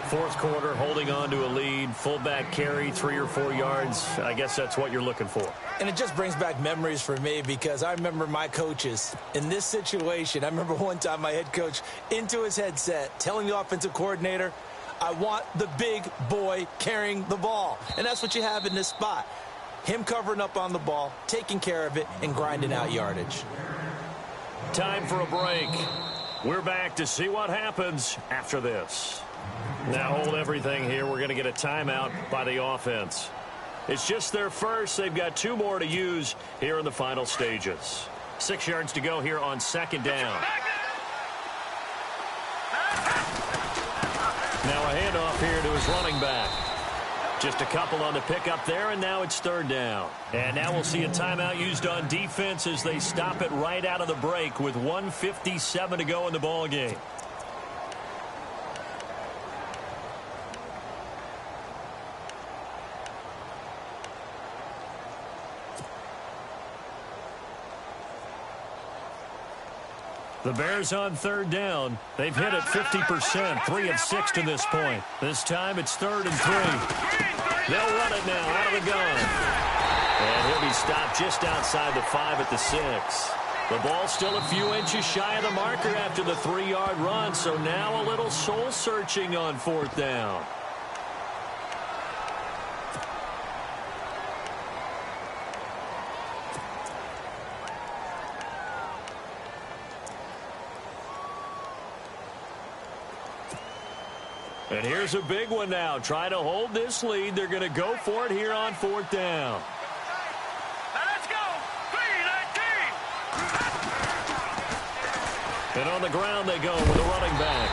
4th quarter, holding on to a lead. Fullback carry, 3 or 4 yards. I guess that's what you're looking for. And it just brings back memories for me because I remember my coaches in this situation. I remember one time my head coach into his headset telling the offensive coordinator, I want the big boy carrying the ball. And that's what you have in this spot. Him covering up on the ball, taking care of it, and grinding out yardage. Time for a break. We're back to see what happens after this. Now hold everything here. We're going to get a timeout by the offense. It's just their first. They've got 2 more to use here in the final stages. 6 yards to go here on 2nd down. Now a handoff here to his running back. Just a couple on the pickup there, and now it's 3rd down. And now we'll see a timeout used on defense as they stop it right out of the break with 1:57 to go in the ball game. The Bears on 3rd down. They've hit it 50%, 3 of 6 to this point. This time it's 3rd and 3. They'll run it now out of the gun. And he'll be stopped just outside the 5 at the 6. The ball still a few inches shy of the marker after the 3-yard run, so now a little soul-searching on 4th down. And here's a big one now. Trying to hold this lead. They're going to go for it here on 4th down. Let's go. 3-19. And on the ground they go with a running back.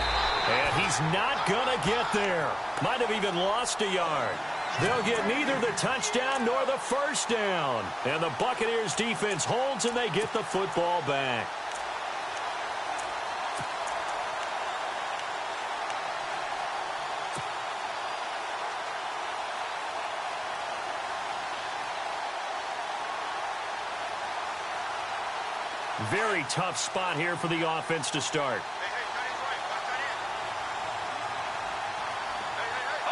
And he's not going to get there. Might have even lost a yard. They'll get neither the touchdown nor the 1st down. And the Buccaneers defense holds and they get the football back. Very tough spot here for the offense to start.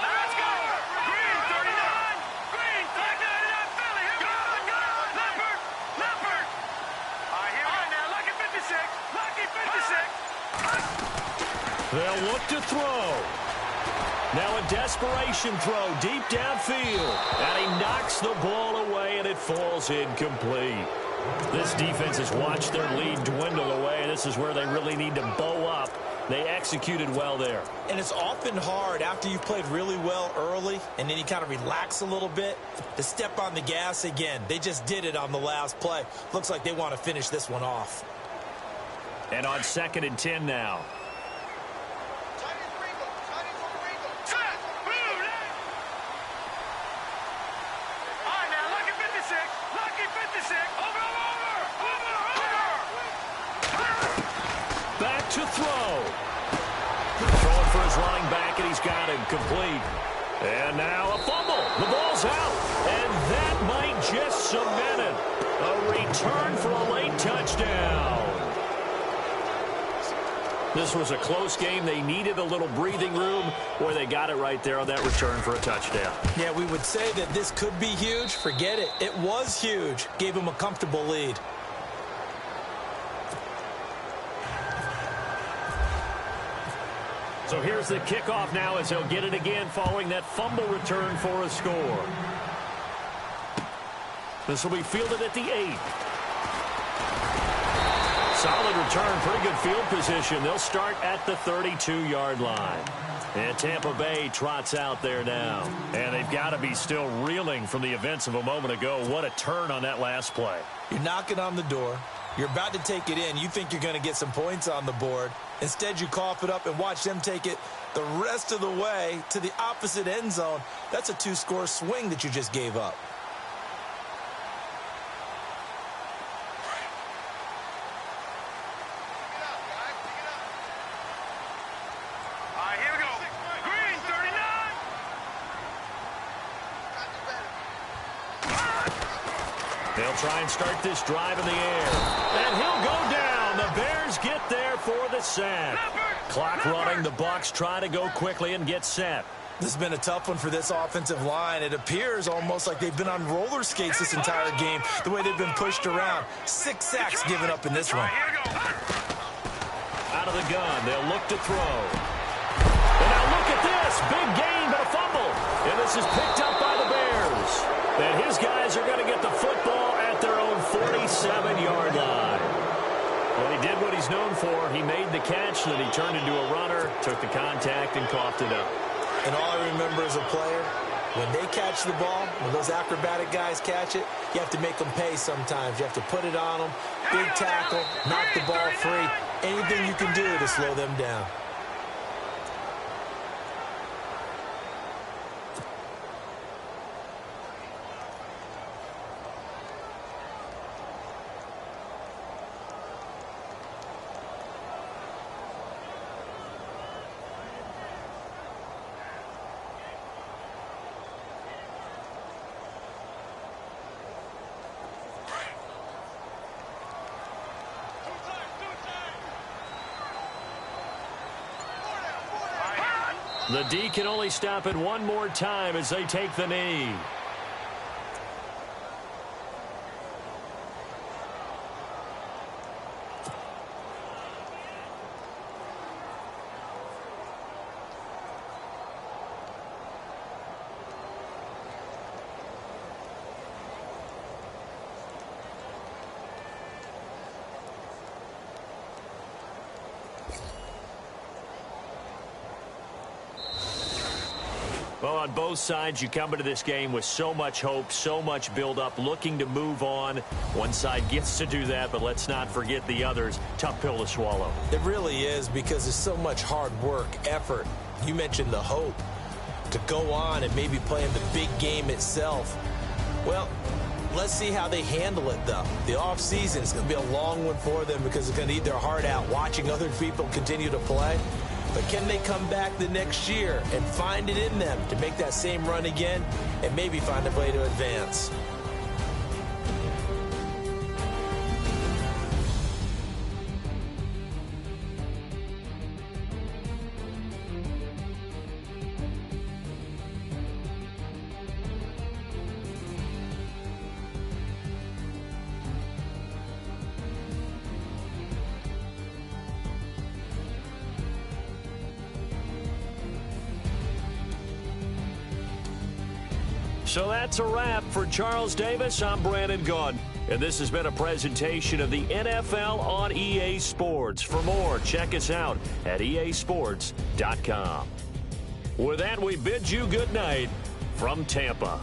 Let's go. Green 39. Green 39. Philly. Here we go. Leopard. Leopard. All right, here we go now. Lucky 56. Lucky 56. They'll look to throw. Now a desperation throw deep downfield. And he knocks the ball away, and it falls incomplete. This defense has watched their lead dwindle away. This is where they really need to bow up. They executed well there. And it's often hard after you've played really well early and then you kind of relax a little bit to step on the gas again. They just did it on the last play. Looks like they want to finish this one off. And on 2nd and 10 now. Back to throw. Throwing for his running back, and he's got him complete. And now a fumble. The ball's out. And that might just cement it. A return for a late touchdown. This was a close game. They needed a little breathing room. Boy, they got it right there on that return for a touchdown. Yeah, we would say that this could be huge. Forget it. It was huge. Gave him a comfortable lead. So here's the kickoff now as he'll get it again following that fumble return for a score. This will be fielded at the 8. Solid return, pretty good field position. They'll start at the 32-yard line. And Tampa Bay trots out there now. And they've got to be still reeling from the events of a moment ago. What a turn on that last play. You're knocking on the door. You're about to take it in. You think you're going to get some points on the board. Instead, you cough it up and watch them take it the rest of the way to the opposite end zone. That's a 2-score swing that you just gave up. They'll try and start this drive in the air. And he'll go down. The Bears get there for the sack. Clock running. The Bucs try to go quickly and get set. This has been a tough one for this offensive line. It appears almost like they've been on roller skates this entire game, the way they've been pushed around. 6 sacks given up in this one. Out of the gun. They'll look to throw. And now look at this. Big gain, but a fumble. And this is picked up by the Bears. And his guys are going to get the football at their own 47-yard line. Well, he did what he's known for. He made the catch, then he turned into a runner, took the contact, and coughed it up. And all I remember as a player, when they catch the ball, when those acrobatic guys catch it, you have to make them pay sometimes. You have to put it on them, big tackle, knock the ball free, anything you can do to slow them down. The D can only stop it one more time as they take the knee. Well, on both sides, you come into this game with so much hope, so much build-up, looking to move on. One side gets to do that, but let's not forget the others. Tough pill to swallow. It really is, because there's so much hard work, effort. You mentioned the hope to go on and maybe play in the big game itself. Well, let's see how they handle it, though. The offseason is going to be a long one for them because it's going to eat their heart out watching other people continue to play. But can they come back the next year and find it in them to make that same run again and maybe find a way to advance? So that's a wrap for Charles Davis. I'm Brandon Gaudin, and this has been a presentation of the NFL on EA Sports. For more, check us out at easports.com. With that, we bid you good night from Tampa.